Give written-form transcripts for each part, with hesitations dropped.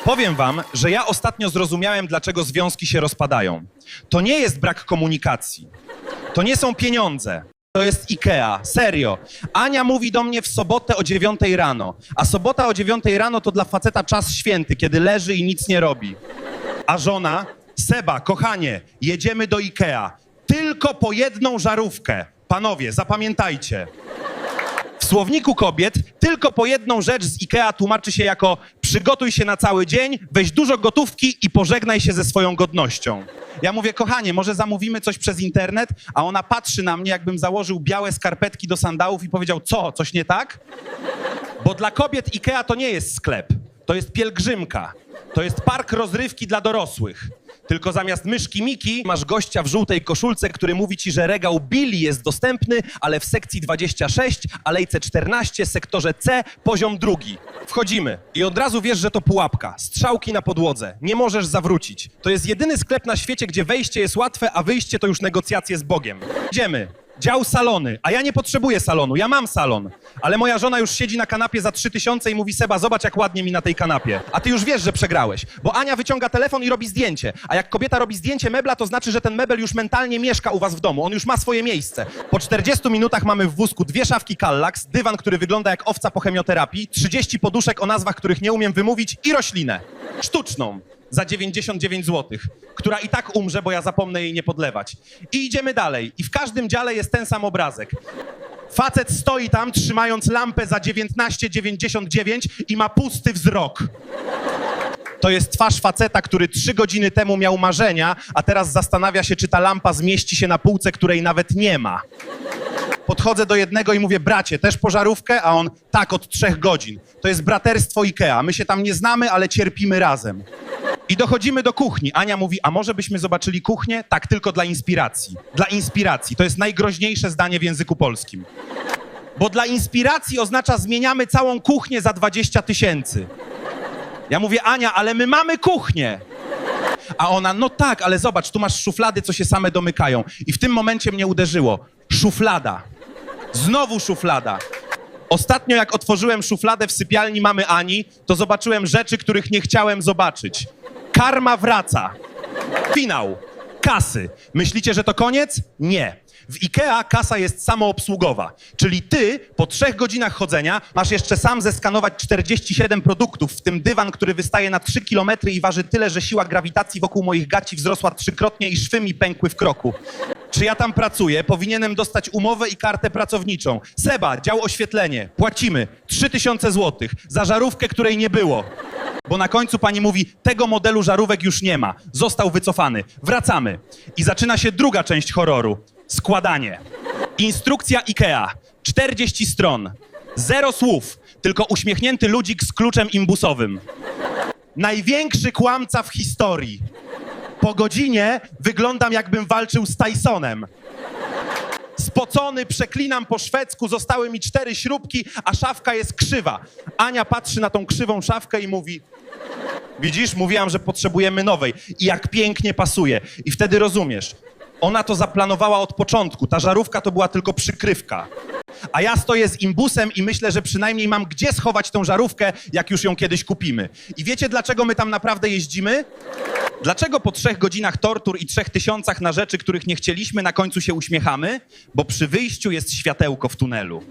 Powiem wam, że ja ostatnio zrozumiałem, dlaczego związki się rozpadają. To nie jest brak komunikacji. To nie są pieniądze. To jest IKEA. Serio. Ania mówi do mnie w sobotę o 9 rano. A sobota o 9 rano to dla faceta czas święty, kiedy leży i nic nie robi. A żona: Seba, kochanie, jedziemy do IKEA. Tylko po jedną żarówkę. Panowie, zapamiętajcie. W słowniku kobiet tylko po jedną rzecz z IKEA tłumaczy się jako: przygotuj się na cały dzień, weź dużo gotówki i pożegnaj się ze swoją godnością. Ja mówię: kochanie, może zamówimy coś przez internet? A ona patrzy na mnie, jakbym założył białe skarpetki do sandałów i powiedział: co, coś nie tak? Bo dla kobiet IKEA to nie jest sklep, to jest pielgrzymka, to jest park rozrywki dla dorosłych. Tylko zamiast myszki Miki masz gościa w żółtej koszulce, który mówi ci, że regał Billy jest dostępny, ale w sekcji 26, alejce 14, sektorze C, poziom 2. Wchodzimy i od razu wiesz, że to pułapka. Strzałki na podłodze. Nie możesz zawrócić. To jest jedyny sklep na świecie, gdzie wejście jest łatwe, a wyjście to już negocjacje z Bogiem. Idziemy. Dział salony, a ja nie potrzebuję salonu, ja mam salon. Ale moja żona już siedzi na kanapie za 3000 i mówi: Seba, zobacz jak ładnie mi na tej kanapie. A ty już wiesz, że przegrałeś, bo Ania wyciąga telefon i robi zdjęcie. A jak kobieta robi zdjęcie mebla, to znaczy, że ten mebel już mentalnie mieszka u was w domu, on już ma swoje miejsce. Po 40 minutach mamy w wózku 2 szafki Kallax, dywan, który wygląda jak owca po chemioterapii, 30 poduszek o nazwach, których nie umiem wymówić i roślinę. Sztuczną. Za 99 zł, która i tak umrze, bo ja zapomnę jej nie podlewać. I idziemy dalej. I w każdym dziale jest ten sam obrazek. Facet stoi tam, trzymając lampę za 19,99 i ma pusty wzrok. To jest twarz faceta, który 3 godziny temu miał marzenia, a teraz zastanawia się, czy ta lampa zmieści się na półce, której nawet nie ma. Podchodzę do jednego i mówię: bracie, też pożarówkę? A on: tak, od 3 godzin. To jest braterstwo IKEA. My się tam nie znamy, ale cierpimy razem. I dochodzimy do kuchni. Ania mówi: a może byśmy zobaczyli kuchnię? Tak, tylko dla inspiracji. Dla inspiracji. To jest najgroźniejsze zdanie w języku polskim. Bo dla inspiracji oznacza: zmieniamy całą kuchnię za 20 000. Ja mówię: Ania, ale my mamy kuchnię. A ona: no tak, ale zobacz, tu masz szuflady, co się same domykają. I w tym momencie mnie uderzyło. Szuflada. Znowu szuflada. Ostatnio jak otworzyłem szufladę w sypialni mamy Ani, to zobaczyłem rzeczy, których nie chciałem zobaczyć. Karma wraca. Finał. Kasy. Myślicie, że to koniec? Nie. W IKEA kasa jest samoobsługowa, czyli ty po 3 godzinach chodzenia masz jeszcze sam zeskanować 47 produktów, w tym dywan, który wystaje na 3 kilometry i waży tyle, że siła grawitacji wokół moich gaci wzrosła 3-krotnie i szwy mi pękły w kroku. Czy ja tam pracuję? Powinienem dostać umowę i kartę pracowniczą. Seba, dział oświetlenie. Płacimy 3000 zł za żarówkę, której nie było. Bo na końcu pani mówi: tego modelu żarówek już nie ma. Został wycofany. Wracamy. I zaczyna się druga część horroru. Składanie. Instrukcja IKEA. 40 stron. 0 słów. Tylko uśmiechnięty ludzik z kluczem imbusowym. Największy kłamca w historii. Po godzinie wyglądam, jakbym walczył z Tysonem. Spocony, przeklinam po szwedzku, zostały mi 4 śrubki, a szafka jest krzywa. Ania patrzy na tą krzywą szafkę i mówi: widzisz, mówiłam, że potrzebujemy nowej. I jak pięknie pasuje. I wtedy rozumiesz. Ona to zaplanowała od początku. Ta żarówka to była tylko przykrywka. A ja stoję z imbusem i myślę, że przynajmniej mam gdzie schować tą żarówkę, jak już ją kiedyś kupimy. I wiecie, dlaczego my tam naprawdę jeździmy? Dlaczego po 3 godzinach tortur i 3000 na rzeczy, których nie chcieliśmy, na końcu się uśmiechamy? Bo przy wyjściu jest światełko w tunelu.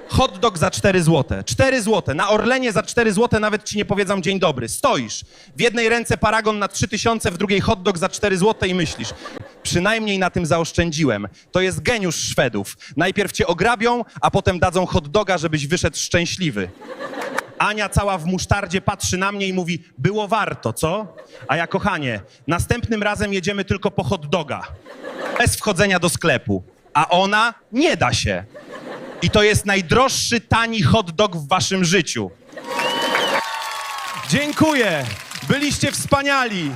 Hot dog za 4 zł. 4 zł. Na Orlenie za 4 zł nawet ci nie powiedzą dzień dobry. Stoisz. W jednej ręce paragon na 3000, w drugiej hot dog za 4 zł i myślisz: przynajmniej na tym zaoszczędziłem. To jest geniusz Szwedów. Najpierw cię ograbią, a potem dadzą hot doga, żebyś wyszedł szczęśliwy. Ania cała w musztardzie patrzy na mnie i mówi: było warto, co? A ja: kochanie, następnym razem jedziemy tylko po hot doga. Bez wchodzenia do sklepu. A ona: nie da się. I to jest najdroższy, tani hot dog w waszym życiu. Dziękuję. Byliście wspaniali.